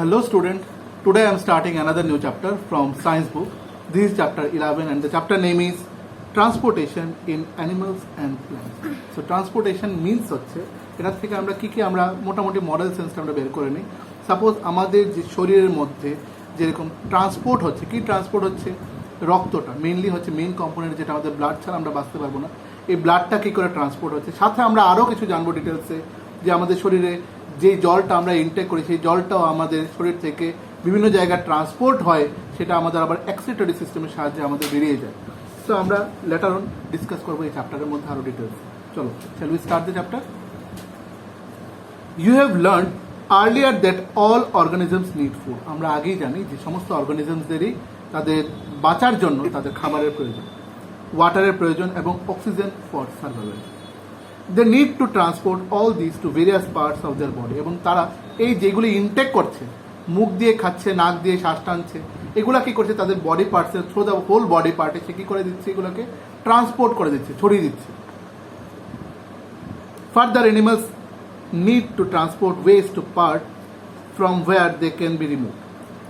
Hello student, today I am starting another new chapter from science book. This is chapter 11 and the chapter name is Transportation in Animals and Plants. So transportation means হচ্ছে এটা থেকে আমরা কি আমরা মোটামুটি model সেন্সটা আমরা বের করে নিই। সাপোজ আমাদের যে শরীরের মধ্যে যেরকম ট্রান্সপোর্ট হচ্ছে, কি ট্রান্সপোর্ট হচ্ছে রক্তটা মেইনলি হচ্ছে মেইন কম্পোনেন্ট, যেটা আমাদের ব্লাড ছাড়া আমরা বাঁচতে পারবো না। এই ব্লাডটা কী করে ট্রান্সপোর্ট হচ্ছে, সাথে আমরা আরও কিছু জানবো ডিটেলসে যে আমাদের শরীরে যেই জলটা আমরা ইনটেক করি সেই জলটাও আমাদের শরীর থেকে বিভিন্ন জায়গায় ট্রান্সপোর্ট হয়, সেটা আমাদের আবার এক্সক্রিটরি সিস্টেমের সাহায্যে আমাদের বেরিয়ে যায়। সো আমরা লেটার অন ডিসকাস করবো এই চ্যাপ্টারের মধ্যে আরও ডিটেলস। চলো, shall we start the chapter. You have learn earlier that all organisms need food. আমরা আগেই জানি যে সমস্ত অর্গানিজমসদেরই তাদের বাঁচার জন্য তাদের খাবারের প্রয়োজন, ওয়াটারের প্রয়োজন এবং oxygen for survival. They need to transport all this to various parts of their body. এবং তারা এই যেগুলি ইনটেক করছে, মুখ দিয়ে খাচ্ছে, নাক দিয়ে শ্বাস টানছে, এগুলা কী করছে তাদের বডি পার্টসের থ্রু দ্য হোল বডি পার্টে সে কী করে দিচ্ছে, এগুলোকে ট্রান্সপোর্ট করে দিচ্ছে, ছড়িয়ে দিচ্ছে। Further animals need to transport waste to part from where they can be removed.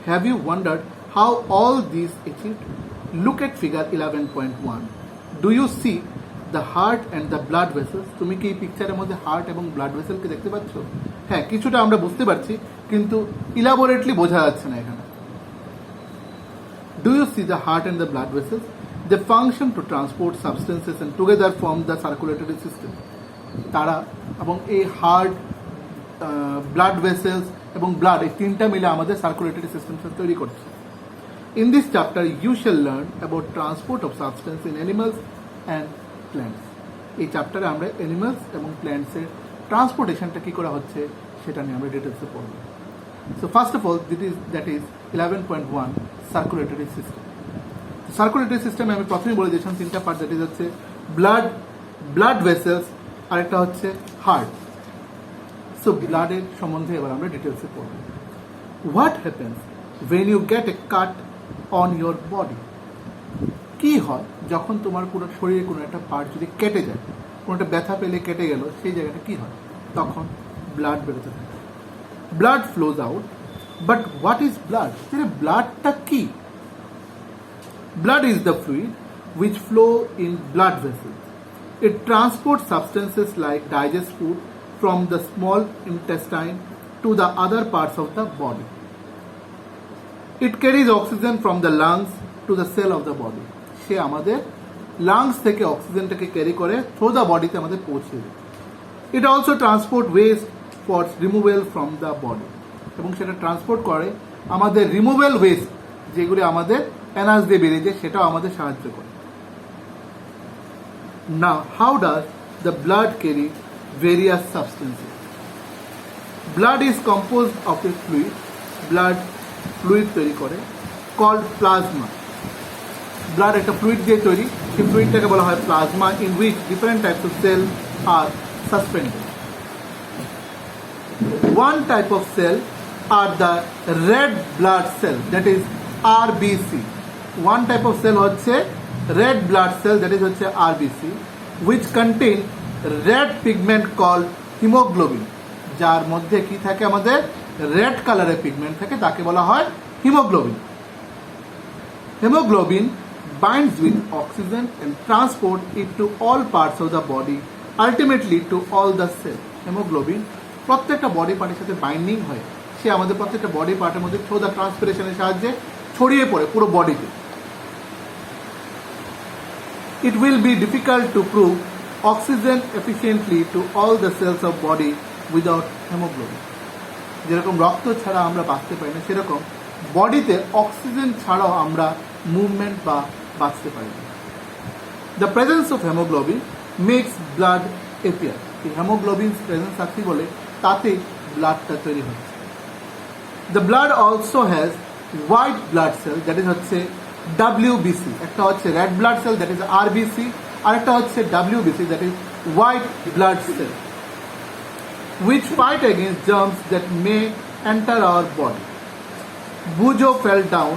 Have you wondered how all these achieved? Look at figure 11.1. Do you see the heart and the blood vessels? তুমি কি এই পিকচারের মধ্যে heart এবং blood ভেসেলকে দেখতে পাচ্ছ? হ্যাঁ, কিছুটা আমরা বুঝতে পারছি, কিন্তু ইলাবোরেটলি বোঝা যাচ্ছে না এখানে। Do you see the heart and the blood vessels? They function to transport substances and together form the circulatory system. তারা এবং এই হার্ট, ব্লাড ভেসেলস এবং ব্লাড, এই তিনটা মিলে আমাদের সার্কুলেটরি সিস্টেমটা তৈরি করছে। In this chapter you shall learn about transport of substance in animals and plants. এই চ্যাপ্টারে আমরা অ্যানিমালস এবং প্ল্যান্টসের ট্রান্সপোর্টেশনটা কী করা হচ্ছে সেটা নিয়ে আমরা ডিটেলসে পড়ব। So first of all that is 11.1 circulatory system. Circulatory সিস্টেমে আমি প্রথমেই বলে দিয়েছিলাম তিনটা পার্ট, দ্যাট ইজ হচ্ছে ব্লাড ভেসেলস, আরেকটা হচ্ছে হার্ট। সো ব্লাডের সম্বন্ধে এবার আমরা ডিটেলসে পড়ব। What happens when you get a cut on your body? কী হয় যখন তোমার কোনো শরীরে কোনো একটা পার্ট যদি কেটে যায়, কোনো একটা ব্যথা পেলে কেটে গেল, সেই জায়গাটা কী হয়? তখন ব্লাড বেরোতে থাকে, blood flows out. But what is blood? ব্লাডটা কী? Blood is the fluid which flow in blood vessels. It transports substances like digest food from the small intestine to the other parts of the body. It carries oxygen from the lungs to the cell of the body. সে আমাদের lungs থেকে অক্সিজেনটাকে carry করে through the বডিতে আমাদের পৌঁছে দেয়। It also transport West for রিমুভেল from the body. এবং সেটা transport করে আমাদের রিমুভেল ওয়েস্ট, যেগুলি আমাদের এনার্জি দিয়ে বেরিয়ে যায়, সেটাও আমাদের সাহায্য করে। Now, how does the blood carry various substances? Blood is composed of a fluid, blood fluid তৈরি করে, called plasma. Blood একটা fluid দিয়ে তৈরি, সেই fluidটাকে বলা হয় plasma, in which different types of cells are suspended. One type of cell are the red blood cell, that is RBC. One type of cell হচ্ছে red blood cell, that is হচ্ছে RBC, which contain red pigment called hemoglobin. যার মধ্যে কি থাকে, আমাদের red কালারের pigment থাকে, তাকে বলা হয় haemoglobin. Haemoglobin binds with oxygen and transport it to all parts of the body, ultimately to all the cells. Haemoglobin প্রত্যেকটা বডি পার্টের সাথে বাইন্ডিং হয়, সে আমাদের প্রত্যেকটা বডি পার্টের মধ্যে থ্রু দ্য ট্রান্সপিরেশনের সাহায্যে ছড়িয়ে পড়ে পুরো বডিতে। It will be difficult to prove oxygen efficiently to all the cells of body without hemoglobin. যেরকম রক্ত ছাড়া আমরা বাঁচতে পারি না, সেরকম বডিতে অক্সিজেন ছাড়াও আমরা মুভমেন্ট বা বাঁচতে পারি না। The presence of hemoglobin makes blood appear. এই হেমোগ্লোবিন প্রেজেন্স আছে বলে তাতে ব্লাডটা তৈরি হচ্ছে। The blood also has white blood cell, that is হচ্ছে WBC. একটা হচ্ছে red blood cell, that is RBC, আর একটা হচ্ছে WBC, that is white blood cell, which fight against germs that may enter our body. Bujo fell down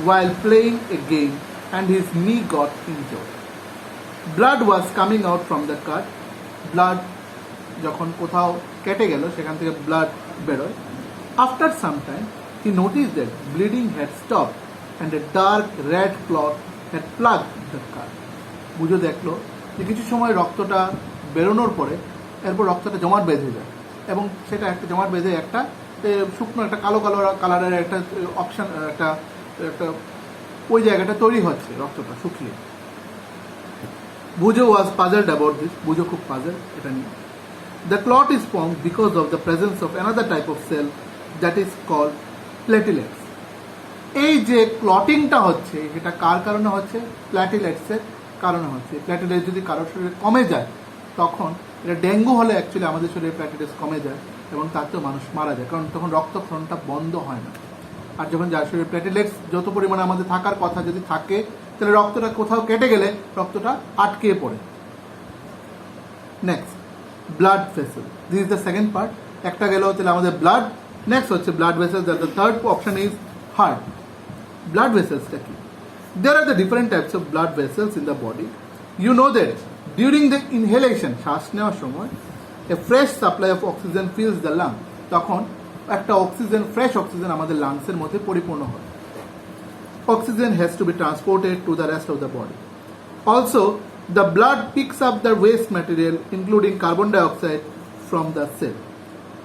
while playing a game and his knee got injured. Blood was coming out from the cut. Blood যখন কোথাও কেটে গেল সেখান থেকে blood বেরোয়। After some time, He noticed that bleeding had stopped and a dark red clot had plugged the cut. বুঝো দেখলো যে কিছু সময় রক্তটা বেরোনোর পরে এরপর রক্তটা জমাট বেঁধে যায় এবং সেটা একটা জমাট বেঁধে একটা শুকনো একটা কালো কালো কালারের একটা অপশন একটা একটা ওই জায়গাটা তৈরি হচ্ছে রক্তটা শুকিয়ে। বুঝো ওয়াজ পাজলড অ্যাবাউট দিস, বুঝো খুব পাজল এটা নিয়ে। The clot is formed because of the presence of another type of cell that is called platelets. এই যে ক্লটিংটা হচ্ছে এটা কার কারণে হচ্ছে? প্ল্যাটিলেটসের কারণে হচ্ছে। প্ল্যাটিলেটস যদি কারোর শরীরে কমে যায় তখন এটা ডেঙ্গু হলে অ্যাকচুয়ালি আমাদের শরীরে প্ল্যাটিলেটস কমে যায় এবং তাতেও মানুষ মারা যায়, কারণ তখন রক্তক্ষরণটা বন্ধ হয় না। আর যখন যার শরীরে প্ল্যাটিলেটস যত পরিমাণে আমাদের থাকার কথা যদি থাকে তাহলে রক্তটা কোথাও কেটে গেলে রক্তটা আটকে পড়ে। Next, blood vessel, this is the second part. একটা গেল তাহলে আমাদের ব্লাড, নেক্সট হচ্ছে blood vessels. The third option is heart. Blood ভেসেলসটা কি? There are the different types of blood vessels in the body. You know that during the inhalation, শ্বাস নেওয়ার সময় a fresh supply of oxygen fills the lung. তখন একটা oxygen, fresh oxygen আমাদের লাংসের মধ্যে পরিপূর্ণ হয়। Oxygen has to be transported to the rest of the body. Also, the blood picks up the waste material including carbon dioxide from the cell.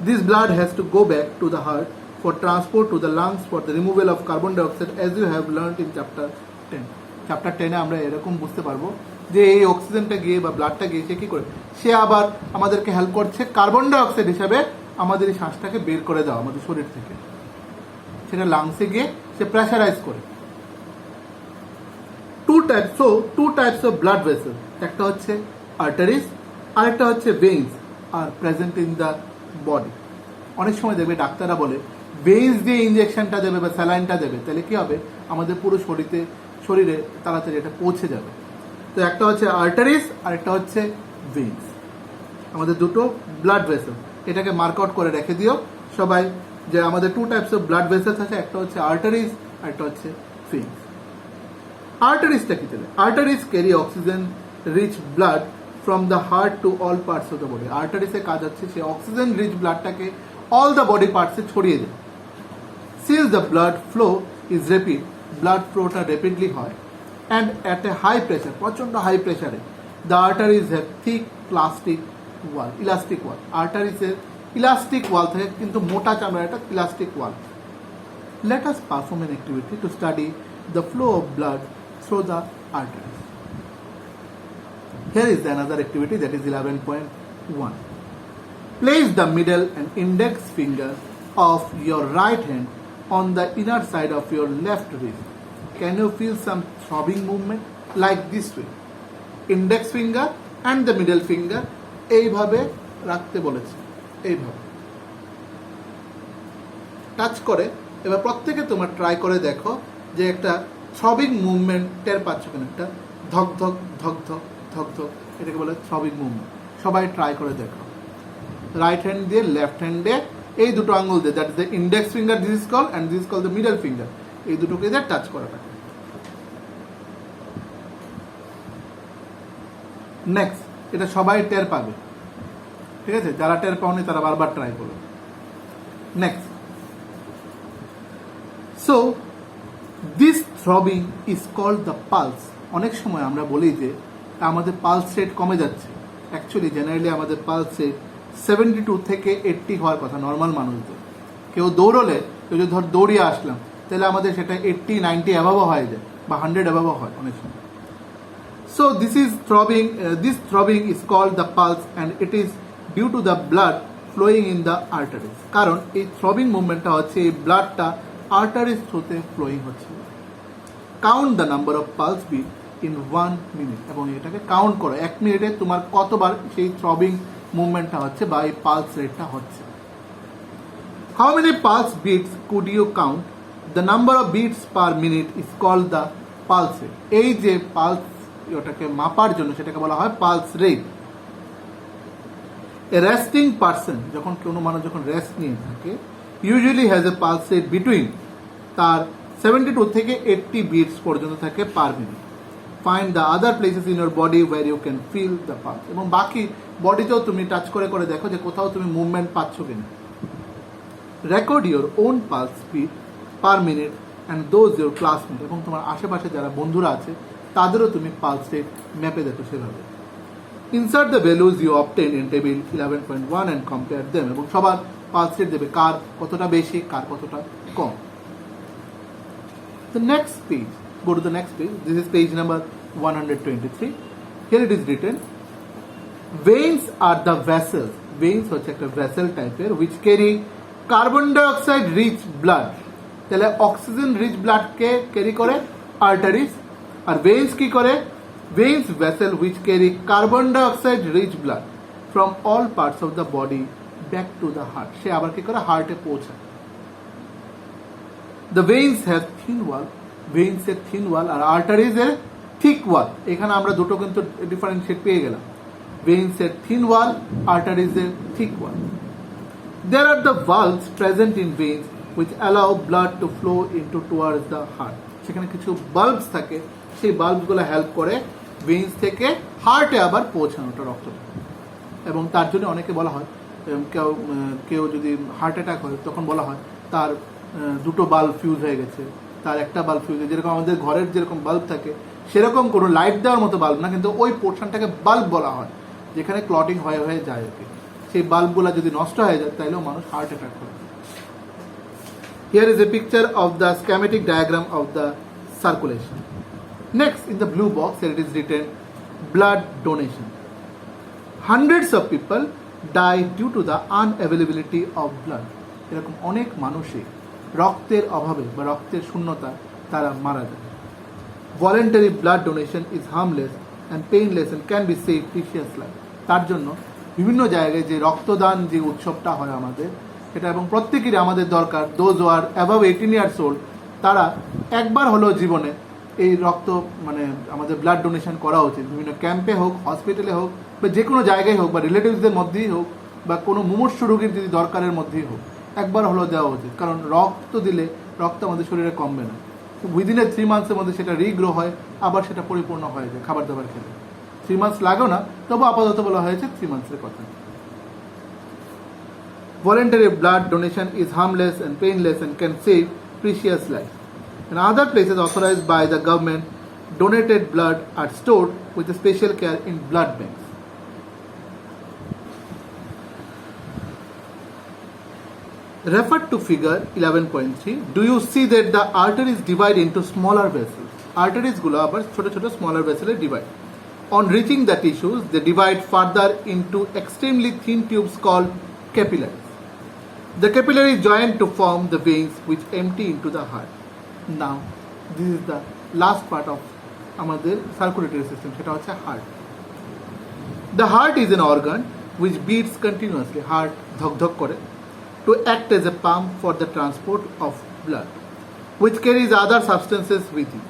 This blood has to go back to the heart for transport to the lungs for the removal of carbon dioxide, as you have learned in chapter 10. Chapter 10 আমরা এরকম বুঝতে পারবো যে এই অক্সিজেনটা গিয়ে বা ব্লাডটা গিয়ে সে কী করে, সে আবার আমাদেরকে হেল্প করছে কার্বন ডাইঅক্সাইড হিসাবে আমাদের এই শ্বাসটাকে বের করে দেওয়া আমাদের শরীর থেকে, সেটা লাংসে গিয়ে সে প্রেশারাইজ করে। Two types of blood vessel, একটা হচ্ছে আর্টারিজ আর একটা হচ্ছে veins are present in the body. অনেক সময় দেখবে ডাক্তাররা বলে ভেইনস দিয়ে ইঞ্জেকশনটা দেবে বা স্যালাইনটা দেবে, তাহলে কি হবে আমাদের পুরো শরীরে তাড়াতাড়ি এটা পৌঁছে যাবে। তো একটা হচ্ছে আর্টারিজ আর একটা হচ্ছে ভেইনস, আমাদের দুটো ব্লাড ভেসেল। এটাকে মার্ক আউট করে রেখে দিও সবাই যে আমাদের two types of blood vessels আছে, একটা হচ্ছে আর্টারিজ আর একটা হচ্ছে ভেইনস। আর্টারিজটা কি তাহলে? Arteries carry oxygen rich blood from the heart to all parts of the body. আর্টারিজের কাজ হচ্ছে সে অক্সিজেন রিচ ব্লাডটাকে অল দ্য বডি পার্টসে ছড়িয়ে দেয়। Since the blood flow is rapid, blood ফ্লোটা র্যাপিডলি হয় and at a high pressure, প্রচণ্ড হাই প্রেশারে the arteries have thick plastic wall, elastic wall. আর্টারিজের ইলাস্টিক ওয়াল থাকে কিন্তু মোটা চামড়ার একটা elastic wall. Let us perform N activity to study the flow of blood through the arteries. Here is another activity, that is 11.1. Place the middle and index finger of your right hand on the inner side of your left wrist. Can you feel some throbbing movement like this way? Index finger and the middle finger এইভাবে রাখতে বলেছে, এইভাবে touch করে। এবার প্রত্যেকে তোমার try করে দেখো যে একটা থ্রবিং মুভমেন্ট টের পাচ্ছ কেন, একটা ধক ধক ধক ধক ধক ধক, এটাকে বলে থ্রবিং মুভমেন্ট। সবাই ট্রাই করে দেখো। রাইট হ্যান্ড দিয়ে লেফট হ্যান্ডে এই দুটো আঙ্গুল দিয়ে, that is the index finger, this is call, and this is call the middle finger, এই দুটোকে দিয়ে টাচ করাটাকে। নেক্সট, এটা সবাই টের পাবে, ঠিক আছে? যারা টের পাওনি তারা বারবার ট্রাই করবে। Next, so this throbbing is called the pulse. অনেক সময় আমরা বলি যে আমাদের পালস রেট কমে যাচ্ছে, অ্যাকচুয়ালি জেনারেলি আমাদের পালস রেট 72 থেকে 80 হওয়ার কথা নর্মাল মানুষদের। কেউ দৌড়লে, কেউ যদি ধর দৌড়িয়ে আসলাম, তাহলে আমাদের সেটা 80, 90 অ্যাভাবও হয়ে যায় বা 100 অ্যাভাবও হয় অনেক সময়। So this throbbing is called the pulse and it is due to the blood flowing in the arteries. কারণ এই থ্রবিং মুভমেন্টটা হচ্ছে এই ব্লাডটা আর্টারিজ থ্রুতে ফ্লোয়িং হচ্ছে। Count the number of pulse beat in 1 minute, এবং এটাকে কাউন্ট করো 1 মিনিটে তোমার কতবার সেই থ্রবিং মুভমেন্টটা হচ্ছে বা এই পালস রেটটা হচ্ছে। How many pulse beats could you count? The number of beats per minute is called the pulse rate. এই যে পালস ওটাকে মাপার জন্য সেটাকে বলা হয় pulse rate. A resting person, যখন কোনো মানুষ যখন রেস্ট নিয়ে থাকে, usually has a pulse rate between, তার 72 থেকে 80 বিটস পর্যন্ত থাকে per minute. Find the other places in your body where you can feel the pulse, এবং বাকি বডিতেও তুমি টাচ করে করে দেখো যে কোথাও তুমি মুভমেন্ট পাচ্ছ কিনা। Record your own pulse speed per minute and those your classmate, এবং তোমার আশেপাশে যারা বন্ধুরা আছে তাদেরও তুমি পালস রেট ম্যাপে দেখো সেভাবে। Insert the values you obtain in table 11.1 and compare them, এবং সবার পালস রেট দেবে কার কতটা বেশি কার কতটা কম। The next page, go to the next page. This is page number 123. Here it is written, veins are the vessels. Veins হচ্ছে একটা vessel টাইপের which carry carbon dioxide rich blood. তাহলে অক্সিজেন রিচ ব্লাড কে carry করে arteries, আর veins কি করে? Veins vessel which carry carbon dioxide rich blood from all parts of the body back to the heart. সে আবার কি করে হার্টে পৌঁছায়। The veins have thin wall, veins এর thin wall আর arteries এর thick wall। এখানে আমরা দুটো কিন্তু ডিফারেন্সিয়েট পেয়ে গেলাম, veins এর thin wall, arteries এর thick wall. There are the valves present in veins which allow blood to flow into towards the heart. সেখানে কিছু বাল্বস থাকে, সেই বাল্বসগুলো হেল্প করে veins থেকে হার্টে আবার পৌঁছানোটা রক্তটা। এবং তার জন্য অনেকে বলা হয় কেউ যদি হার্ট অ্যাটাক হয় তখন বলা হয় তার দুটো বাল্ব ফিউজ হয়ে গেছে, তার একটা বাল্ব ফিউজ, যেরকম আমাদের ঘরের যেরকম বাল্ব থাকে সেরকম কোনো লাইট দেওয়ার মতো বাল্ব না, কিন্তু ওই পোর্শনটাকে বাল্ব বলা হয় যেখানে ক্লটিং হয়ে হয়ে যায় ওকে। সেই বাল্বগুলো যদি নষ্ট হয়ে যায় তাহলেও মানুষ হার্ট অ্যাটাক করে। Here is a picture of the schematic diagram of the circulation. Next, in the blue box, here it is written blood donation. Hundreds of people die due to the unavailability of blood. এরকম অনেক মানুষই রক্তের অভাবে বা রক্তের শূন্যতা তারা মারা যায়। Voluntary blood donation is harmless and painless and can be save precious life. তার জন্য বিভিন্ন জায়গায় যে রক্তদান যে উৎসবটা হয় আমাদের সেটা, এবং প্রত্যেকেরই আমাদের দরকার, those are above 18 years old, তারা একবার হলেও জীবনে এই রক্ত মানে আমাদের ব্লাড ডোনেশন করা উচিত। বিভিন্ন ক্যাম্পে হোক, হসপিটালে হোক, বা যে কোনো জায়গায় হোক, বা রিলেটিভসদের মধ্যেই হোক, বা কোনো মুমূর্ষু রোগীর যদি দরকারের মধ্যেই হোক, একবার হলেও দেওয়া উচিত। কারণ রক্ত দিলে রক্ত আমাদের শরীরে কমবে না, উইদিন 3 মান্থসের মধ্যে সেটা রিগ্রো হয়, আবার সেটা পরিপূর্ণ হয়ে যায় খাবার দাবার খেলে। 3 মান্থস লাগেও না, তবু আপাতত বলা হয়েছে 3 মান্থসের কথা। Voluntary blood donation is harmless and painless and can save precious life. In other places authorized by the government, donated blood are stored with special care in blood banks. Refer to figure 11.3. Do you see that the arteries divide into smaller vessels? Arteries গুলো আবার ছোট ছোট smaller vessels divide. On reaching the tissues, they divide further into extremely thin tubes called capillaries. The capillaries join to form the veins which empty into the heart. Now, this is the last part of আমাদের circulatory system, সেটা হচ্ছে heart. The heart is an organ which beats continuously. Heart ধক করে to act as a pump for the transport of blood, which carries other substances with it.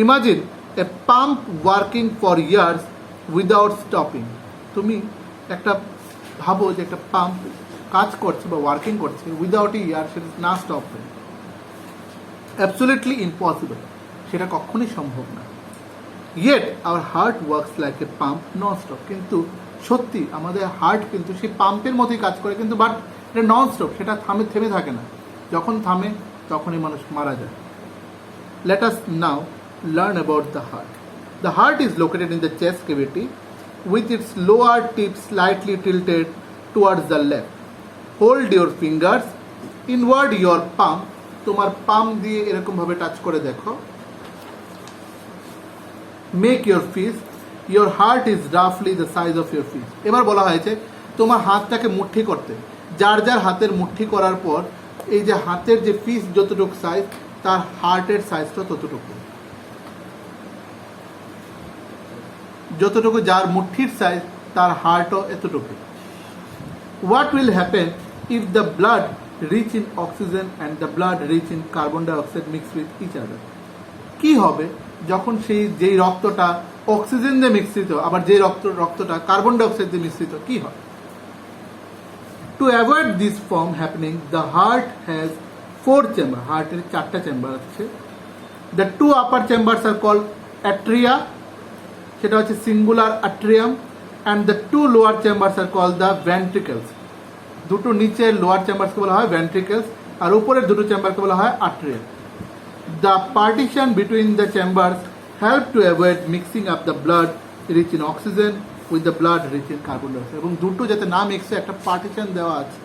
Imagine a pump working for years without stopping. তুমি একটা ভাবো যে একটা pump কাজ করছে বা ওয়ার্কিং করছে উইদাউট এ ইয়ার, সেটা না স্টপ হয়। অ্যাবসলিউটলি ইম্পসিবল, সেটা কখনোই সম্ভব না। Yet hour heart works like a pump non stop. কিন্তু সত্যি আমাদের হার্ট কিন্তু সেই পাম্পের মতোই কাজ করে, কিন্তু বাট এটা নন স্টপ, সেটা থেমে থাকে না। যখন থামে তখনই মানুষ মারা যায়। Let us now learn about the heart. The heart is located in the chest cavity with its lower tip slightly tilted towards the left. Hold your fingers, inward your palm. তোমার পাম দিয়ে এরকম ভাবে টাচ করে দেখো। Make your fist. Your heart is roughly the size of your fist. এবার বলা হয়েছে তোমার হাতটাকে মুঠি করতে। যার যার হাতের মুঠি করার পর এই যে হাতের যে ফিস্ট যতটুকু সাইজ, তার হার্টের সাইজটা ততটুকু। যতটুকু যার মুঠির সাইজ, তার হার্টও এতটুকু। What will happen if the blood rich in oxygen and the blood rich in carbon dioxide mix with each other? কি হবে যখন যেই রক্তটা অক্সিজেন দিয়ে মিশ্রিত, আবার যেই রক্তটা কার্বন ডাইঅক্সাইড দিয়ে মিশ্রিত, কি হয়? To avoid this from happening, the heart has 4 chambers. হার্টের 4টা চেম্বার আছে। The 2 upper chambers are called atria, সেটা হচ্ছে singular atrium, and the 2 lower chambers are called the ventricles. দুটো নিচের লোয়ার চেম্বার্সকে বলা হয় ভেন্ট্রিকলস, আর উপরের দুটো চেম্বারকে বলা হয় arterial. The partition between the chambers help to avoid mixing up the blood reach in oxygen with the blood reach in carbon dioxide, এবং দুটো যাতে না মিক্সে একটা পার্টিশন দেওয়া আছে।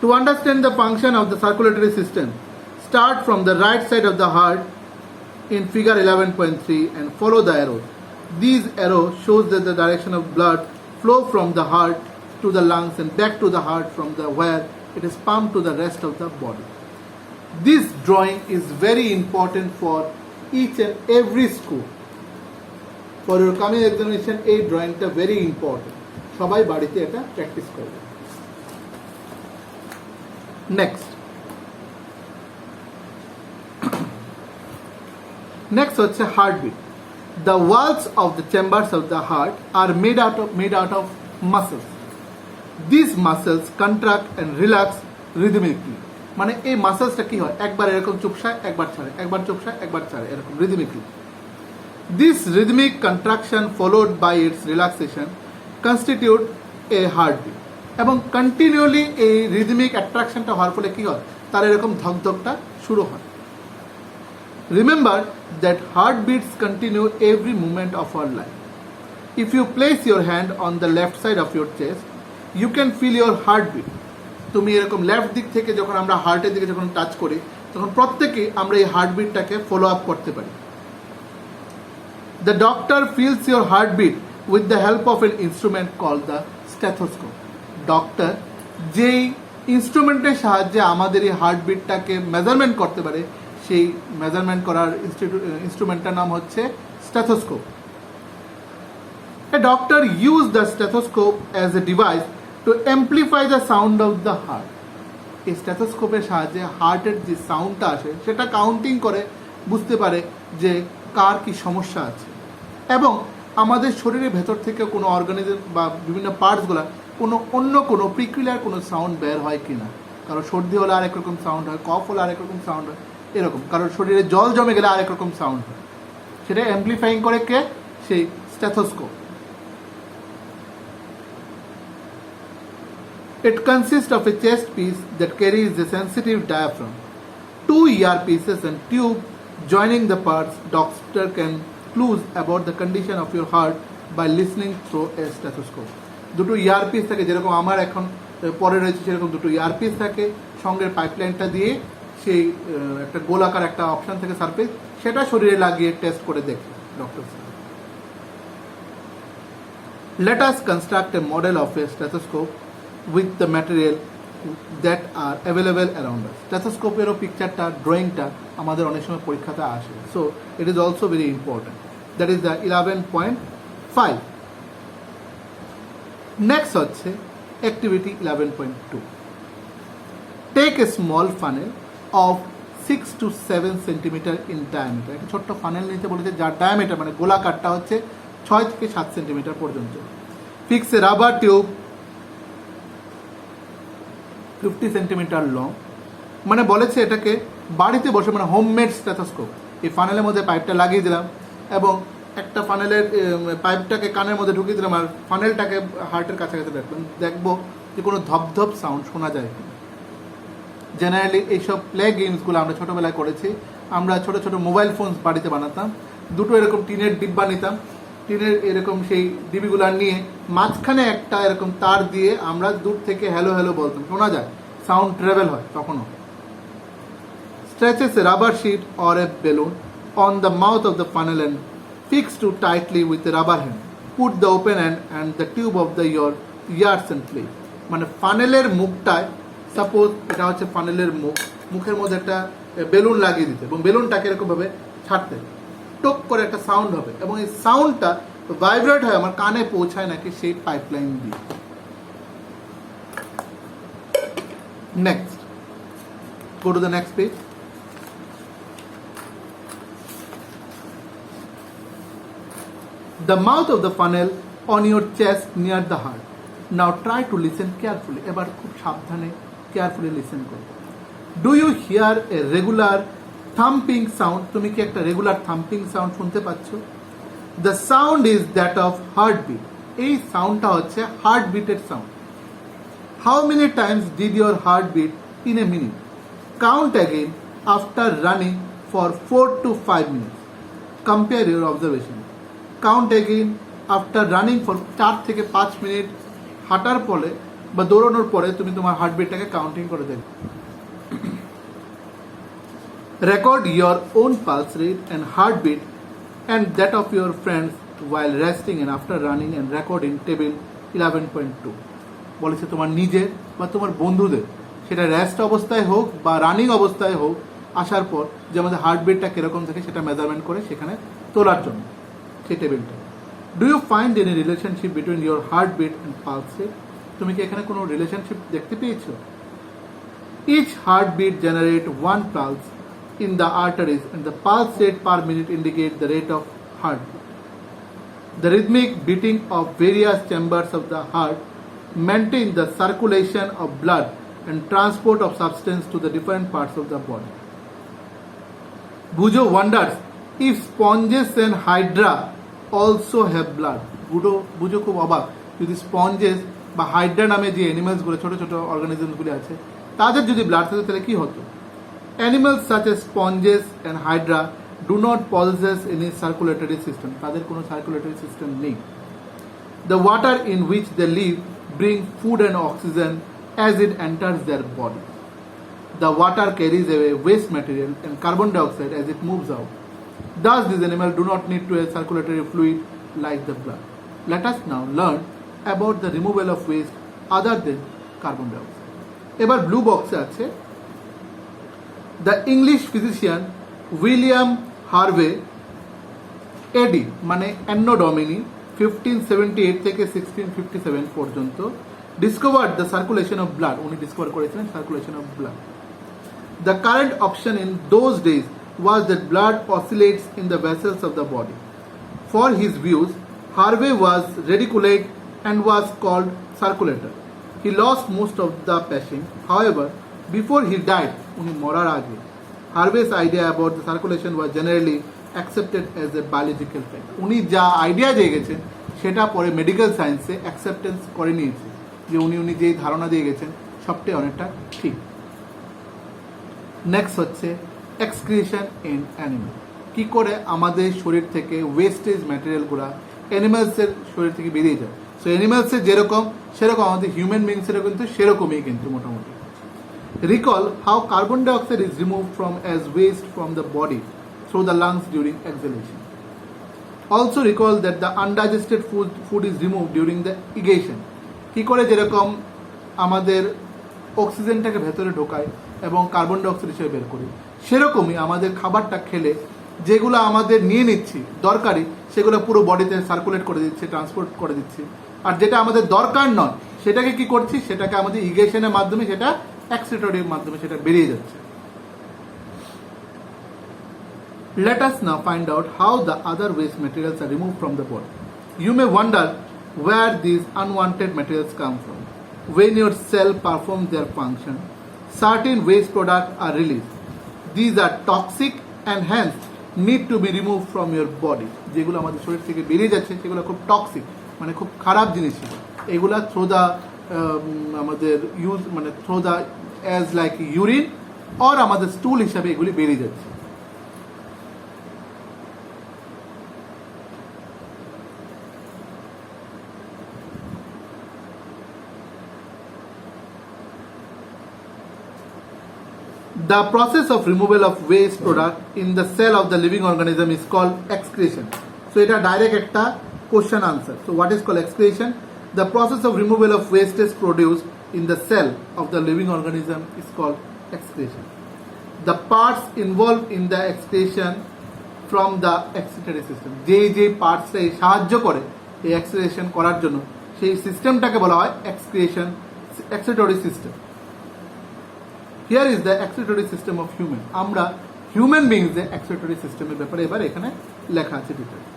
To understand the function of the circulatory system, start from the right side of the heart in figure 11.3 and follow the arrow. These arrow shows that the direction of blood flow from the heart to the lungs and back to the heart from the where it is pumped to the rest of the body. This drawing is very important for each and every school. For your coming examination, এই ড্রয়িংটা very important. সবাই বাড়িতে এটা practice করবে। Next হচ্ছে heartbeat. The walls of the chambers of the heart are made out of muscles. These muscles contract and relax rhythmically. মানে এই মাসেলসটা কি হয়, একবার এরকম চুপসায় একবার ছাড়ে, একবার চুপসায় একবার ছাড়ে, এরকম rhythmically. This rhythmic contraction followed by its relaxation constitute a heartbeat. এবং কন্টিনিউলি এই রিদমিক অ্যাট্রাকশনটা হওয়ার ফলে কী হয়, তার এরকম ধকধকটা শুরু হয়। Remember that heart beats continue every movement of our life. If you place your hand on the left side of your chest, you can feel your heart beat. তুমি এরকম লেফট দিক থেকে যখন আমরা হার্টের দিকে যখন টাচ করি, তখন প্রত্যেকেই আমরা এই হার্টবিটটাকে ফলো আপ করতে পারি। The doctor feels your heartbeat with the help of an instrument called the stethoscope. Doctor যেই ইনস্ট্রুমেন্টের সাহায্যে আমাদের এই হার্টবিটটাকে মেজারমেন্ট করতে পারে, সেই মেজারমেন্ট করার ইনস্ট্রুমেন্টটার নাম হচ্ছে stethoscope. A doctor use the stethoscope as a device to amplify the sound of the heart. এই স্ট্যাথোস্কোপের সাহায্যে হার্টের যে সাউন্ডটা আসে সেটা কাউন্টিং করে বুঝতে পারে যে কার কি সমস্যা আছে, এবং আমাদের শরীরের ভেতর থেকে কোনো অর্গানিজম বা বিভিন্ন পার্টসগুলো অন্য কোনো প্রিকুলার কোনো সাউন্ড বের হয় কি না। কারো সর্দি হলে আরেক রকম সাউন্ড হয়, কফ হলে আরেক রকম সাউন্ড হয়, এরকম কারোর শরীরে জল জমে গেলে আরেক রকম সাউন্ড হয়। সেটা অ্যাম্প্লিফাইং করে কে? সেই স্ট্যাথোস্কোপ। It consists of a chest piece that carries the sensitive diaphragm. 2 earpieces and tube joining the parts. Doctor can clues about the condition of your heart by listening through a stethoscope. দুটো earpiece থাকে, যেরকম আমার এখন পরে রয়েছে সেরকম দুটো earpiece থাকে, সঙ্গে পাইপলাইনটা দিয়ে সেই একটা গোলাকার একটা অপশন থেকে সারফেস, সেটা শরীরে লাগিয়ে টেস্ট করে দেখে doctor. Let us construct a model of a stethoscope with the material that are available around us. স্টেথোস্কোপেরও পিকচারটা, ড্রয়িংটা আমাদের অনেক সময় পরীক্ষাতে আসে, so it is also very important. That is the 11.5। Next হচ্ছে activity 11.2। Take a small funnel of 6 to 7 centimetre in diameter. একটা ছোট্ট ফানেল নিতে বলেছে যার ডায়ামিটার মানে গোলাকারটা হচ্ছে 6 থেকে 7 সেন্টিমিটার পর্যন্ত। ফিক্স এ রাবার টিউব 50 সেন্টিমিটার লং। মানে বলেছে এটাকে বাড়িতে বসে, মানে হোমমেড স্টেথোস্কোপ। এই ফানেলের মধ্যে পাইপটা লাগিয়ে দিলাম এবং একটা ফানেলের পাইপটাকে কানের মধ্যে ঢুকিয়ে দিলাম আর ফানেলটাকে হার্টের কাছাকাছি রাখলাম, দেখবো যে কোনো ধপধপ সাউন্ড শোনা যায়। জেনারেলি এইসব প্লে গেমসগুলো আমরা ছোটোবেলায় করেছি। আমরা ছোটো ছোটো মোবাইল ফোন বাড়িতে বানাতাম, দুটো এরকম টিনের ডিব্বা নিতাম, টিনের এরকম সেই ডিবিগুলো নিয়ে মাঝখানে একটা এরকম তার দিয়ে আমরা দূর থেকে হ্যালো হ্যালো বলতাম, শোনা যায়, সাউন্ড ট্রাভেল হয় তখনও। Stretches a rubber sheet or a balloon on the mouth of the funnel and fix too tightly with a rubber hand. Put the open end and the tube of the ears and play. মানে ফানেলের মুখটায়, suppose এটা হচ্ছে ফানেলের মুখ, মুখের মধ্যে একটা balloon লাগিয়ে দিতে এবং বেলুনটাকে এরকমভাবে ছাড়তে, টক করে একটা সাউন্ড হবে এবং এই সাউন্ডটা ভাইব্রেট হয় আমার কানে পৌঁছায় নাকি সেই পাইপলাইন দিয়ে। Next, go to the next page. The mouth of the funnel on your chest near the heart. Now try to listen carefully. এবার খুব সাবধানে carefully listen করো। Do you hear a regular thumping sound? তুমি কি একটা regular thumping sound শুনতে পাচ্ছ? The sound is that of heartbeat. এই সাউন্ডটা হচ্ছে হার্টবিটের sound. How many times did your heart beat in a minute? Count again after running for 4 to 5 minutes. Compare your observation. Count again after running for 4 থেকে 5 minute হাঁটার পরে বা দৌড়ানোর পরে তুমি তোমার হার্টবিটটাকে কাউন্টিং করে দেখো। Record your own pulse rate and heartbeat and that of your friends while resting and after running and record in table 11.2. বলেছে তোমার নিজের বা তোমার বন্ধুদের, সেটা রেস্ট অবস্থায় হোক বা রানিং অবস্থায় হোক, আসার পর যে আমাদের হার্টবিটটা কীরকম থাকে সেটা মেজারমেন্ট করে সেখানে তোলার জন্য সেই টেবিলটা। Do you find any relationship between your heartbeat and pulse rate? তুমি কি এখানে কোনো রিলেশনশিপ দেখতে পেয়েছো? Each heartbeat generate one pulse in the arteries and the pulse rate per minute indicate the rate of heartbeat. The rhythmic beating of various chambers of the heart maintain the circulation of blood and transport of substance to the different parts of the body. Bujo wonders if sponges and hydra also have blood. বুজো খুব অবাক, যদি স্পঞ্জেস বা Hydra নামে যে অ্যানিমালসগুলো ছোট ছোট অর্গানিজমসগুলি আছে তাদের যদি ব্লাড থাকতো তাহলে কি হতো? Animals such as sponges and hydra do not possess any circulatory system. তাদের কোনো circulatory system নেই. The water in which they live bring food and oxygen as it enters their body. The water carries away waste material and carbon dioxide as it moves out. Thus, these animals do not need to a circulatory fluid like the blood. Let us now learn about the removal of waste other than carbon dioxide. এবার blue বক্সে আছে The English physician William Harvey AD মানে Anno Domini 1578 থেকে 1657 পর্যন্ত discovered the circulation of blood. উনি discover করেছিলেন circulation of blood. The current option in those days was that blood oscillates in the vessels of the body. For his views, Harvey was ridiculed and was called circulator. He lost most of the passion. However, before he died, উনি মরার আগে, Harvey's idea about the circulation was generally accepted as a biological fact. উনি যা idea দিয়ে গেছেন সেটা পরে medical সায়েন্সে অ্যাকসেপ্টেন্স করে নিয়েছে, যে উনি যেই ধারণা দিয়ে গেছেন সবটাই অনেকটা ঠিক। নেক্সট হচ্ছে এক্সক্রিশন ইন অ্যানিমাল। কী করে আমাদের শরীর থেকে ওয়েস্টেজ ম্যাটেরিয়ালগুলো অ্যানিমালসের শরীর থেকে বেরিয়ে যায়। সো অ্যানিমালসের যেরকম সেরকম আমাদের হিউম্যান বিংসেরও কিন্তু সেরকমই কিন্তু মোটামুটি। Recall how carbon dioxide is removed from as waste from the body through the lungs during exhalation. Also recall that the undigested food is removed during the igation. কি করে যেরকম আমাদের অক্সিজেনটাকে ভেতরে ঢোকায় এবং কার্বন ডাইঅক্সাইড হিসেবে বের করি, সেরকমই আমাদের খাবারটা খেলে যেগুলো আমাদের নিয়ে নিচ্ছি দরকারি সেগুলো পুরো বডিতে সার্কুলেট করে দিচ্ছে, ট্রান্সপোর্ট করে দিচ্ছি। আর যেটা আমাদের দরকার নয় সেটাকে কি করছি, সেটাকে আমাদের ইগেশনের মাধ্যমে সেটা এক্সক্রিটরির মাধ্যমে সেটা বেরিয়ে যাচ্ছে। Let us now find out how the other waste materials are removed from the body. You may wonder where these unwanted materials come from. When your cell performs their function, certain waste products are released. These are toxic and hence need to be removed from your body. যেগুলো আমাদের শরীর থেকে বেরিয়ে যাচ্ছে সেগুলো খুব toxic, মানে খুব খারাপ জিনিস ছিল। এগুলা থ্রো দ্য আমাদের ইউজ মানে throw the as like urine or আমাদের স্টুল হিসাবে এগুলি বেরিয়ে যাচ্ছে। The process of removal of waste product in the cell of the living organism is called excretion. So এটা ডাইরেক্ট একটা question answer. So what is called excretion? The process of removal of wastes produced in the cell of the living organism is called excretion. The parts involved in the excretion from the excretory system. যে পার্টসে সাহায্য করে এই excretion করার জন্য সেই সিস্টেমটাকে বলা হয় excretory system. Here is the excretory system of human. আমরা হিউম্যান বিংস এর excretory সিস্টেমের ব্যাপারে এবার এখানে লেখা আছে details.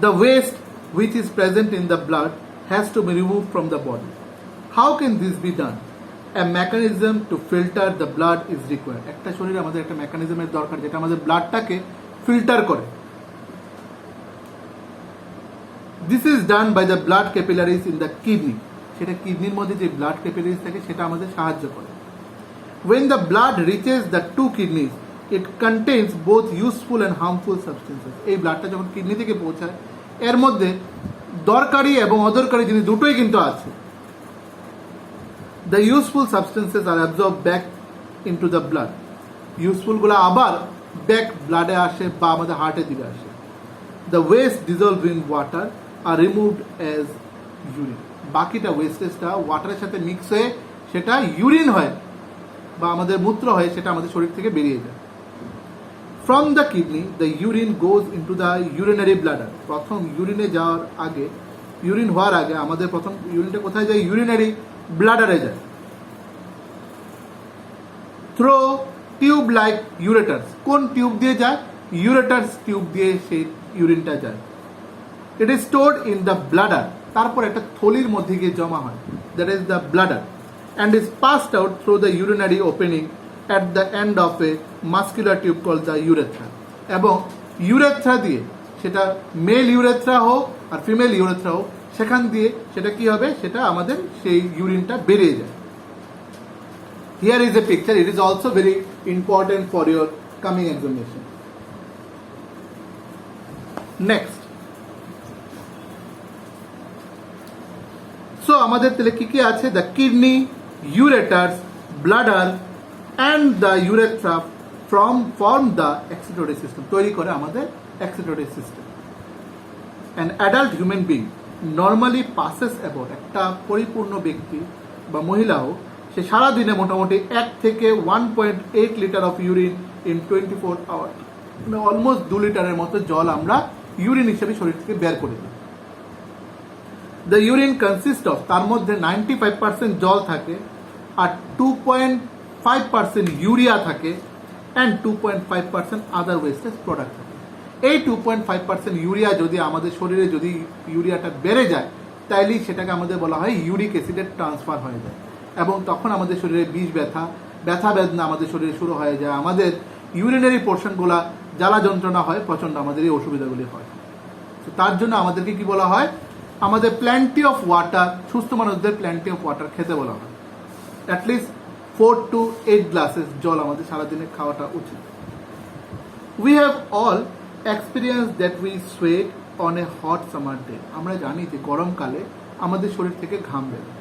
The waste which is present in the blood has to be removed from the body. How can this be done? A mechanism to filter the blood is required. একটা শরীরে আমাদের একটা মেকানিজমের দরকার যেটা আমাদের ব্লাডটাকে ফিল্টার করে। This is done by the blood capillaries in the kidney. সেটা কিডনির মধ্যে যে ব্লাড ক্যাপিলারিজ থাকে সেটা আমাদের সাহায্য করে। When the blood reaches the two kidneys, it contains both useful and harmful substances. এই ব্লাডটা যখন কিডনি থেকে পৌঁছায় এর মধ্যে দরকারি এবং অদরকারি জিনিস দুটোই কিন্তু আছে। The useful substances are absorbed back into the blood. Useful গুলো আবার ব্যাক ব্লাডে আসে বা আমাদের হার্টের দিকে আসে। The waste dissolved in water are removed as urine. বাকিটা ওয়েস্টেজটা ওয়াটারের সাথে মিক্স হয়ে সেটা ইউরিন হয় বা আমাদের মূত্র হয়, সেটা আমাদের শরীর থেকে বেরিয়ে যায়। From the kidney, the urine goes into the urinary bladder. প্রথম ইউরিনে যাওয়ার আগে, ইউরিন হওয়ার আগে আমাদের প্রথম ইউরিনটা কোথায় যায়? ইউরিনারি ব্লাডারে যায়। Through tube like ureters. কোন টিউব দিয়ে যায়? ইউরেটার্স টিউব দিয়ে সেই ইউরিনটা যায়। It is stored in the bladder. তারপর একটা থলির মধ্যে গিয়ে জমা হয়, that is the bladder, and is passed out through the urinary opening at the end of a muscular tube called the urethra. এবং ইউরেথ্রা দিয়ে, সেটা মেল ইউরেথ্রা হোক আর ফিমেল ইউরেথ্রা হোক, সেখান দিয়ে সেটা কি হবে? সেটা আমাদের সেই ইউরিনটা বেরিয়ে যায়। Here is a picture. It is also very important for your coming examination. Next. So আমাদের তাহলে কি কি আছে? The kidney, ureters, bladder and the urethra form the excretory system. তৈরি করে আমাদের excretory system. An adult human being normally passes about, একটা পরিপূর্ণ ব্যক্তি বা মহিলা হোক, সে সারাদিনে মোটামুটি 1 থেকে 1.8 litre of urine in 24 hour, মানে অলমোস্ট 2 লিটারের মতো জল আমরা ইউরিন হিসেবে শরীর থেকে বের করে দিই। দ্য ইউরিন কনসিস্ট অফ, তার মধ্যে 95% জল থাকে আর 2.5% ইউরিয়া থাকে অ্যান্ড 2.5% আদার ওয়েস্টেজ প্রোডাক্ট থাকে। এই 2.5% ইউরিয়া যদি আমাদের শরীরে যদি ইউরিয়াটা বেড়ে যায়, তাইলেই সেটাকে আমাদের বলা হয় ইউরিক অ্যাসিডের ট্রান্সফার হয়ে যায়, এবং তখন আমাদের শরীরে বিষ ব্যথা বেদনা আমাদের শরীরে শুরু হয়ে যায়, আমাদের ইউরিনারি পোর্শনগুলা জ্বালা যন্ত্রণা হয়, প্রচণ্ড আমাদের এই অসুবিধাগুলি হয়। তো তার জন্য আমাদেরকে কি বলা হয়? আমাদের প্ল্যান্টি অফ ওয়াটার, সুস্থ মানুষদের প্ল্যান্টি অফ ওয়াটার খেতে বলা হয়। অ্যাটলিস্ট 4 to 8 গ্লাসেস জল আমাদের সারাদিনে খাওয়াটা উচিত। We have all experience that we sweat on a hot summer day. আমরা জানি যে গরমকালে আমাদের শরীর থেকে ঘাম বেরোয়।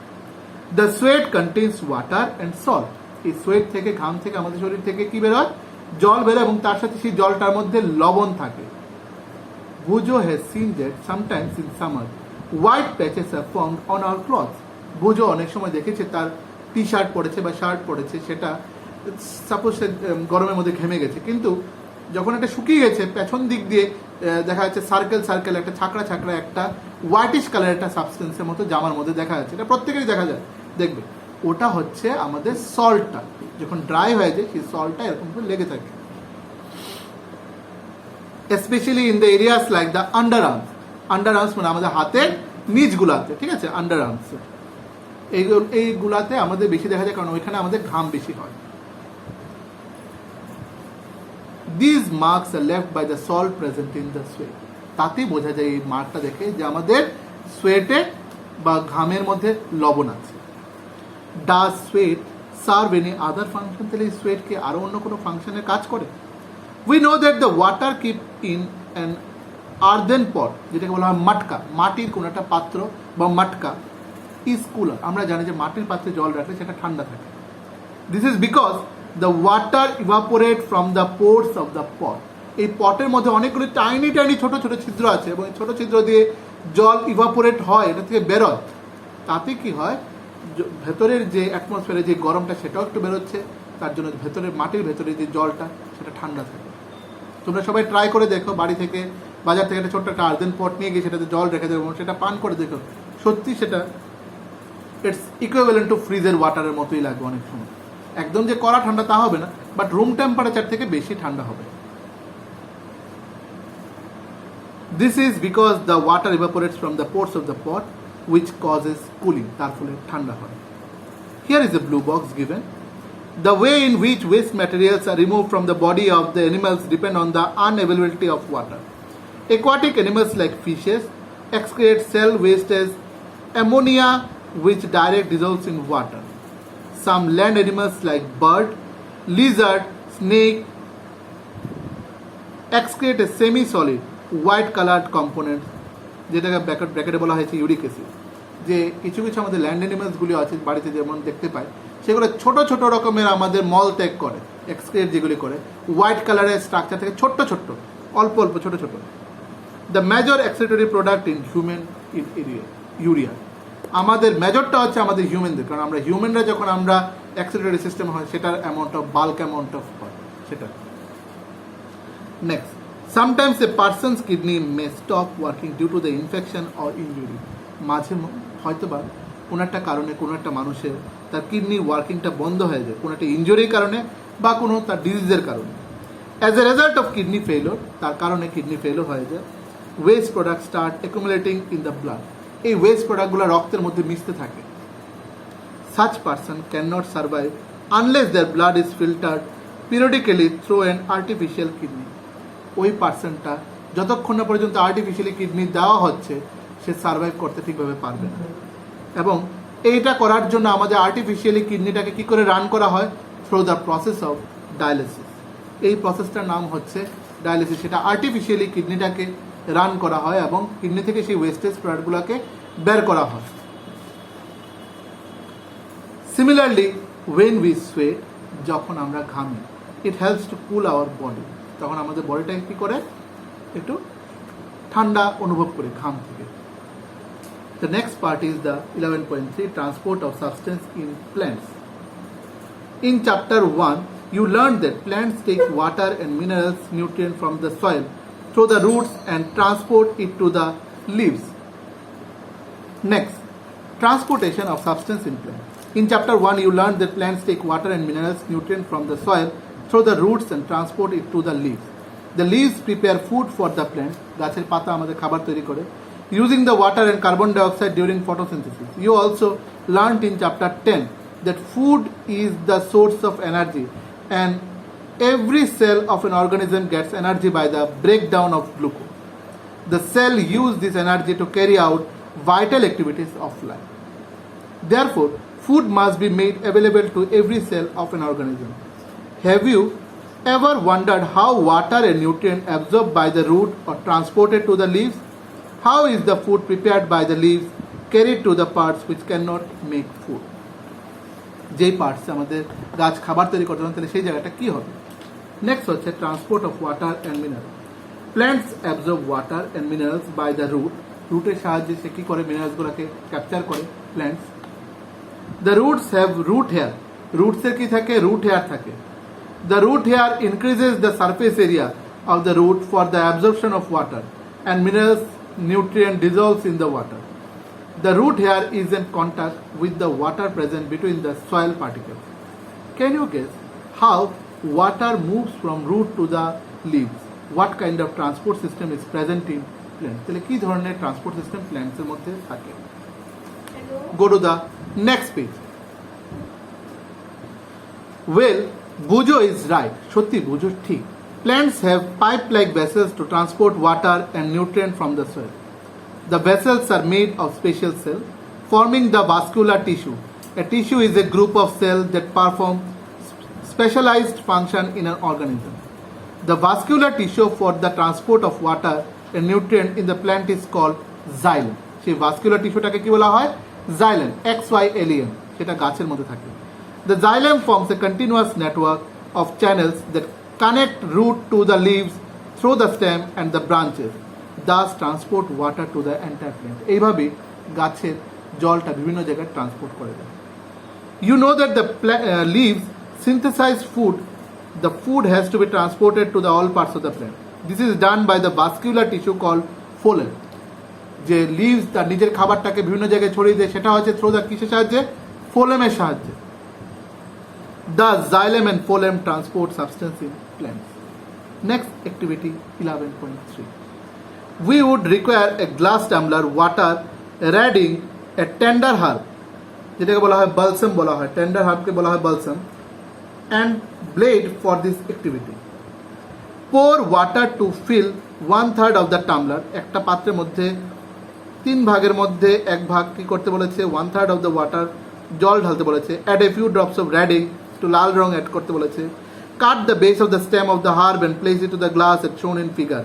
The sweat contains water and salt. এই সোয়েট থেকে, ঘাম থেকে আমাদের শরীর থেকে কি বেরোয়? জল বেরোয়, এবং তার সাথে সেই জলটার মধ্যে লবণ থাকে। Bujo has seen that sometimes in summer white patches are formed on our clothes. বুজো অনেক সময় দেখেছে তার টি শার্ট পরেছে বা শার্ট পরেছে, সেটা সাপোজ সে গরমের মধ্যে ঘেমে গেছে, কিন্তু যখন এটা শুকিয়ে গেছে পেছন দিক দিয়ে দেখা যাচ্ছে সার্কেল একটা ছাকড়া একটা হোয়াইটিশ কালার একটা সাবস্টেন্সের মতো জামার মধ্যে দেখা যাচ্ছে। এটা প্রত্যেকেরই দেখা যায়, দেখবে ওটা হচ্ছে আমাদের সল্টটা। যখন ড্রাই হয়ে যায় সেই সল্টটা এরকম করে লেগে থাকে, specially in the areas like the underarms, মানে আমাদের হাতের নিচগুলাতে, ঠিক আছে, আন্ডারআর্মস এইগুলাতে আমাদের বেশি দেখা যায়, কারণ ওইখানে আমাদের ঘাম বেশি হয়। These marks are left by the salt present in the sweat. তাতেই বোঝা যায় এই মার্কটা দেখে যে আমাদের সোয়েটে বা ঘামের মধ্যে লবণ আছে। Does sweat serve any other function? তাহলে এই সোয়েট কি আরো অন্য কোনো ফাংশনের কাজ করে? We know that the water keep in an earthen pot, যেটাকে বলা হয় মাটকা, মাটির কোনো একটা পাত্র বা মাটকা, is cooler. আমরা জানি যে মাটির পাত্রে জল রাখলে সেটা ঠান্ডা থাকে। This is because the water evaporate from the pores of the pot. এই পটের মধ্যে অনেকগুলো টাইনি ছোট ছোট ছিদ্র আছে, এবং এই ছোট ছিদ্র দিয়ে জল ইভাপোরেট হয়, এটা থেকে বেরোয়। তাতে কি হয়? ভেতরের যে অ্যাটমসফিয়ারে যে গরমটা সেটাও একটু বেরোচ্ছে, তার জন্য ভেতরের মাটির ভেতরে যে জলটা সেটা ঠান্ডা থাকে। তোমরা সবাই ট্রাই করে দেখো, বাড়ি থেকে বাজার থেকে একটা ছোট্ট একটা আর্দেন পট নিয়ে গিয়ে সেটাতে জল রেখে দেবো, সেটা পান করে দেখো, সত্যি সেটা ইটস ইকুইভ্যালেন্ট টু ফ্রিজের ওয়াটারের মতোই লাগবে অনেক সময়। একদম যে কড়া ঠান্ডা তা হবে না, বাট রুম টেম্পারেচার থেকে বেশি ঠান্ডা হবে। This is because the water evaporates from the pores of the pot, which causes cooling. তার ফলে ঠান্ডা হয়। Here is a blue box given. The way in which waste materials are removed from the body of the animals depend on the unavailability of water. Aquatic animals like fishes excrete cell waste as ammonia which direct dissolves in water. Some land animals like bird, lizard, snake excrete a semi-solid white colored component যেটাকে ব্র্যাকেটে বলা হয়েছে uric acid. যে কিছু কিছু আমাদের land অ্যানিমালসগুলি আছে বাড়িতে যেমন দেখতে পাই, সেগুলো ছোট ছোট রকমের আমাদের মল ত্যাগ করে, এক্সক্রিয়েট যেগুলি করে, হোয়াইট কালারের স্ট্রাকচার থেকে ছোট্ট ছোট্ট অল্প অল্প ছোট ছোট। The major excretory product in human urea. আমাদের মেজরটা হচ্ছে আমাদের হিউম্যানদের, কারণ আমরা হিউম্যানরা যখন আমরা এক্সক্রিটরি সিস্টেম হয় সেটার amount of bulk amount of হয় সেটা। Next, sometimes a person's kidney may stop working due to the infection or injury. মাঝে হয়তো বা কোনো একটা কারণে কোনো একটা মানুষের তার কিডনি ওয়ার্কিংটা বন্ধ হয়ে যায়, কোনো একটা ইনজুরির কারণে বা কোনো তার ডিজিজের কারণে। As a result of kidney failure, তার কারণে কিডনি ফেইলিওর হয়ে যায়। Waste product start accumulating in the blood. এই ওয়েস্ট প্রোডাক্টগুলো রক্তের মধ্যে মিশতে থাকে। Such person can not survive unless their blood is filtered periodically through an artificial kidney. ওই পার্সনটা যতক্ষণ না পর্যন্ত আর্টিফিশিয়ালি কিডনি দেওয়া হচ্ছে সে সার্ভাইভ করতে ঠিকভাবে পারবে না। এবং এইটা করার জন্য আমাদের আর্টিফিশিয়ালি কিডনিটাকে কী করে রান করা হয়? Through the process of dialysis. এই প্রসেসটার নাম হচ্ছে ডায়ালিসিস। সেটা আর্টিফিশিয়ালি কিডনিটাকে রান করা হয় এবং কিডনি থেকে সেই ওয়েস্টেজ প্রোডাক্টগুলোকে বের করা হয়। সিমিলারলি ওয়েন উই সোয়েট, যখন আমরা ঘামি, it helps to cool our body. তখন আমাদের বডিটাকে কী করে? একটু ঠান্ডা অনুভব করে ঘাম থেকে। The next part is the 11.3 transport of substance in plants. In chapter 1, you learned that plants take water and minerals, nutrients from the soil through the roots and transport it to the leaves. Next, transportation of substance in plants. In chapter 1, you learned that plants take water and minerals, nutrients from the soil through the roots and transport it to the leaves. The leaves prepare food for the plant. গাছের পাতা আমাদের খাবার তৈরি করে, using the water and carbon dioxide during photosynthesis. You also learned in chapter 10 that food is the source of energy and every cell of an organism gets energy by the breakdown of glucose. The cell uses this energy to carry out vital activities of life. Therefore, food must be made available to every cell of an organism. Have you ever wondered how water and nutrient absorbed by the root or transported to the leaves? How is the food prepared by the leaves carried to the parts which cannot make food? যেই parts আমাদের গাছ খাবার তৈরি করতে হবে তাহলে সেই জায়গাটা কী হবে? নেক্সট হচ্ছে transport of water and mineral. Plants absorb water and minerals by the root. রুটের সাহায্যে সে কী করে? মিনারেলসগুলোকে ক্যাপচার করে plants. The roots have root hair. রুটসের কী থাকে? রুট হেয়ার থাকে। The root hair increases the surface area of the root for the absorption of water and minerals, nutrient dissolves in the water. The root hair is in contact with the water present between the soil particles. Can you guess how water moves from root to the leaves? What kind of transport system is present in plants? তাহলে কি ধরনের transport system প্ল্যান্টসের মধ্যে থাকে? Go to the next page. Well, Bujo is right. সত্যি বুঝো ঠিক। Plants have pipe-like vessels to transport water and nutrient from the soil. The vessels are made of special cells, forming the vascular tissue. A tissue is a group of cells that perform specialized function in an organism. The vascular tissue for the transport of water and nutrient in the plant is called xylem. সেই vascular টিস্যুটাকে কি বলা হয়? Xylem, XYLEM, সেটা গাছের মধ্যে থাকে। The xylem forms a continuous network of channels that connect root to the leaves through the stem and the branches, thus transport water to the entire plant. এইভাবে গাছের জলটা বিভিন্ন জায়গায় ট্রান্সপোর্ট করে দেয়। You know that the leaves synthesize food. The food has to be transported to the all parts of the plant. This is done by the vascular tissue called phloem. যে leaves তার নিজের খাবারটাকে বিভিন্ন জায়গায় ছড়িয়ে দেয়, সেটা হচ্ছে থ্রু দ্য কিসের সাহায্যে? ফোলেমের সাহায্যে। The xylem and phloem transport substance in plants. Next activity 11.3. We would require a glass tumbler, water, reading a tender herb, যেটাকে বলা হয় balsam বলা হয়, tender herbকে বলা হয় balsam, and blade for this activity. Pour water to fill 1/3 of the tumbler. একটা পাত্রের মধ্যে তিন ভাগের মধ্যে এক ভাগ কি করতে বলেছে, 1/3 অফ দ্য ওয়াটার, জল ঢালতে বলেছে। Add a few drops of red ink, একটু লাল রং অ্যাড করতে বলেছে। Cut the base of the stem of the herb and place it to the glass as shown in figure.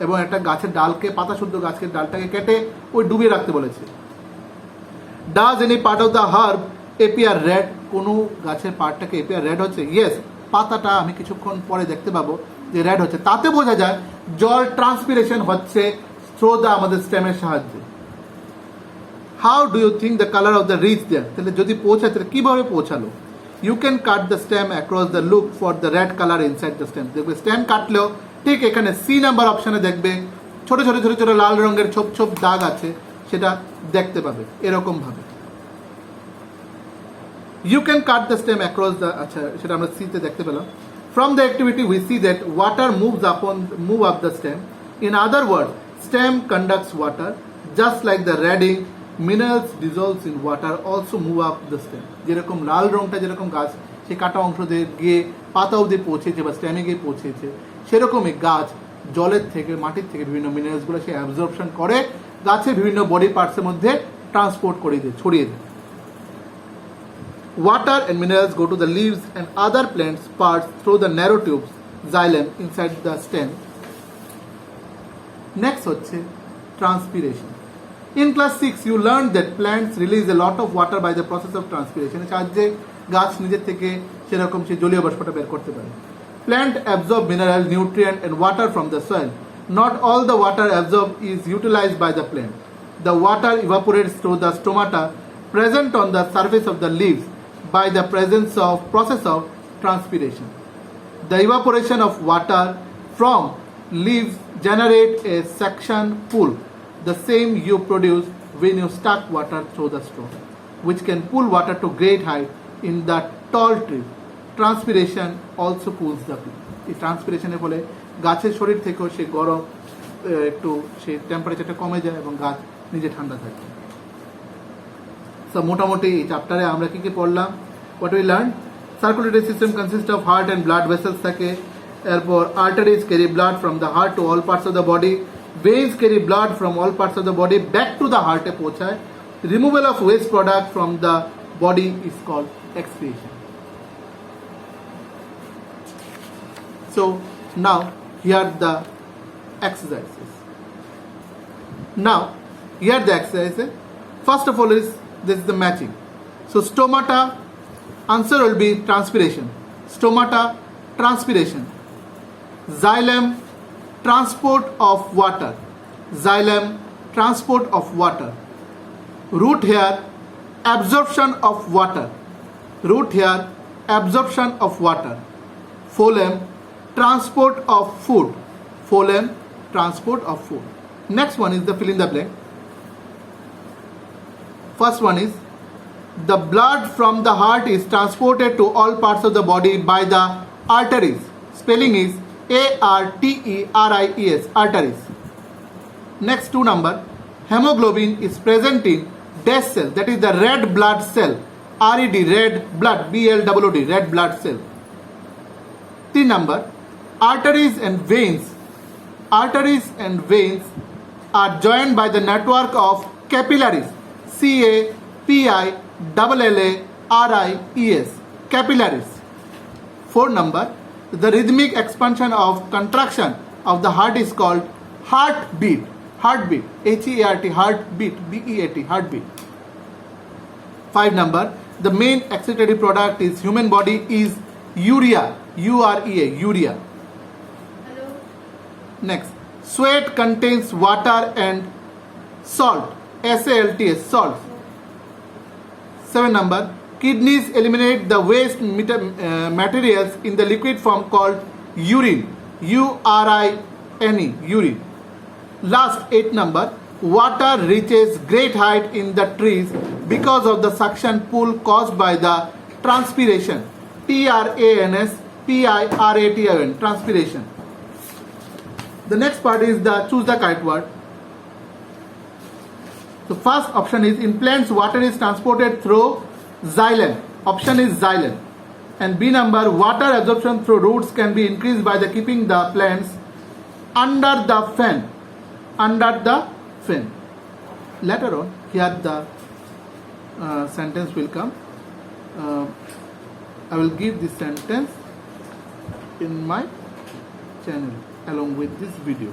এবং একটা গাছের ডালকে, পাতা শুদ্ধ গাছের ডালটাকে কেটে ওই ডুবিয়ে রাখতে বলেছে। Does any part of the herb appear red, কোনো গাছের পার্টটাকে এপিয়ার রেড হচ্ছে? ইয়েস, পাতাটা আমি কিছুক্ষণ পরে দেখতে পাবো যে রেড হচ্ছে। তাতে বোঝা যায় জল ট্রান্সপিরেশন হচ্ছে থ্রো দ্য আমাদের স্টেমের সাহায্যে। How do you think the colour of the reach there, তাহলে যদি পৌঁছায় তাহলে কীভাবে পৌঁছালো? You can cut the stem across the look for the red colour inside the stem. দেখবে স্টেম কাটলেও ঠিক এখানে সি নাম্বার অপশানে দেখবে ছোট ছোট ছোট ছোট লাল রঙের ছোপ ছোপ দাগ আছে, সেটা দেখতে পাবে এরকমভাবে। You can cut the stem across the, আচ্ছা সেটা আমরা সিতে দেখতে পেলাম। From the activity we see that water move up the stem. In other word, stem conducts water just like the reading minerals dissolves in water also move up the stem. যেরকম লাল রঙটা যেরকম গাছ সে কাটা অংশ দিয়ে গিয়ে পাতা অবধি পৌঁছেছে বা স্টেমে গিয়ে পৌঁছেছে, সেরকমই গাছ জলের থেকে, মাটির থেকে বিভিন্ন মিনারেলসগুলো সে অ্যাবজর্পশন করে গাছের বিভিন্ন বডি পার্টসের মধ্যে ট্রান্সপোর্ট করে দেয়, ছড়িয়ে দেয়। Water and minerals go to the leaves and other plants parts through the narrow tubes, xylem, inside the stem. Next হচ্ছে transpiration. In class 6 you learned that plants release a lot of water by the process of transpiration. সাহায্যে গাছ নিজের থেকে সেরকম সে জলীয় বাষ্পটা বের করতে পারে। Plant absorb mineral, nutrient and water from the soil. Not all the water absorbed is utilized by the plant. The water evaporates through the stomata present on the surface of the leaves by the presence of process of transpiration. The evaporation of water from leaves generate a suction pull, the same you produce when you stuck water through the straw, which can pull water to great height in the tall tree. Transpiration also cools the plant. এই ট্রান্সপিরেশনের ফলে গাছের শরীর থেকেও সে গরম একটু সে টেম্পারেচারটা কমে যায় এবং গাছ নিজে ঠান্ডা থাকে। সো মোটামুটি এই চ্যাপ্টারে আমরা কী কী পড়লাম? What we learn, circulatory system consist of heart and blood vessels থাকে। এরপর arteries carry blood from the heart to all parts of the body. Veins carry blood from all parts of the body back to the হার্টে পৌঁছায়। Removal of waste product from the body is called excretion. So now here are the exercises. Now here are the exercises. First of all is this is the matching. So stomata, answer will be transpiration. Stomata, transpiration. Xylem, transport of water. Xylem, transport of water. Root hair, absorption of water. Root hair, absorption of water. Phloem, transport of food. Phloem, transport of food. Next one is the fill in the blank. First one is the blood from the heart is transported to all parts of the body by the arteries. Spelling is ARTERIES, arteries. Next 2 number, hemoglobin is present in dash cell, that is the red blood cell. RED, red blood, BLOOD, red blood cell. 3 number, arteries and veins are joined by the network of capillaries, CAPILLARIES, capillaries. 4 number, the rhythmic expansion of contraction of the heart is called heartbeat, heartbeat, HEART, heartbeat, BEAT, heartbeat. 5 number, the main excretory product is human body is urea, UREA, urea. Hello. Next, sweat contains water and salt, SALT, salt. 7 number, kidneys eliminate the waste materials in the liquid form called urine, URINE, urine. Last 8 number, water reaches great height in the trees because of the suction pull caused by the transpiration, TRANSPIRATION, transpiration. The next part is the choose the correct word. The first option is in plants water is transported through xylem. Option is xylem. And B number, water absorption through roots can be increased by the keeping the plants under the fan. Under the fan. later on here the sentence will come. I will give this sentence in my channel along with this video.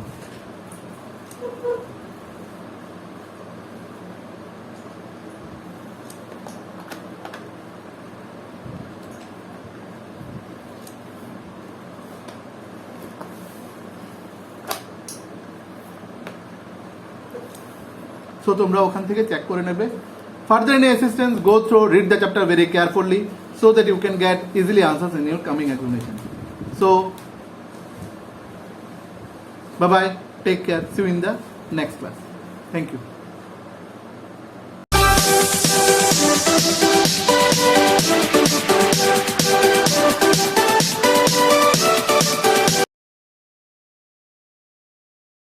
So তোমরা ওখান থেকে check করে নেবে. Further any assistance, go through, read the chapter very carefully so that you can get easily answers in your coming examination. So bye bye, take care, see you in the next class. Thank you.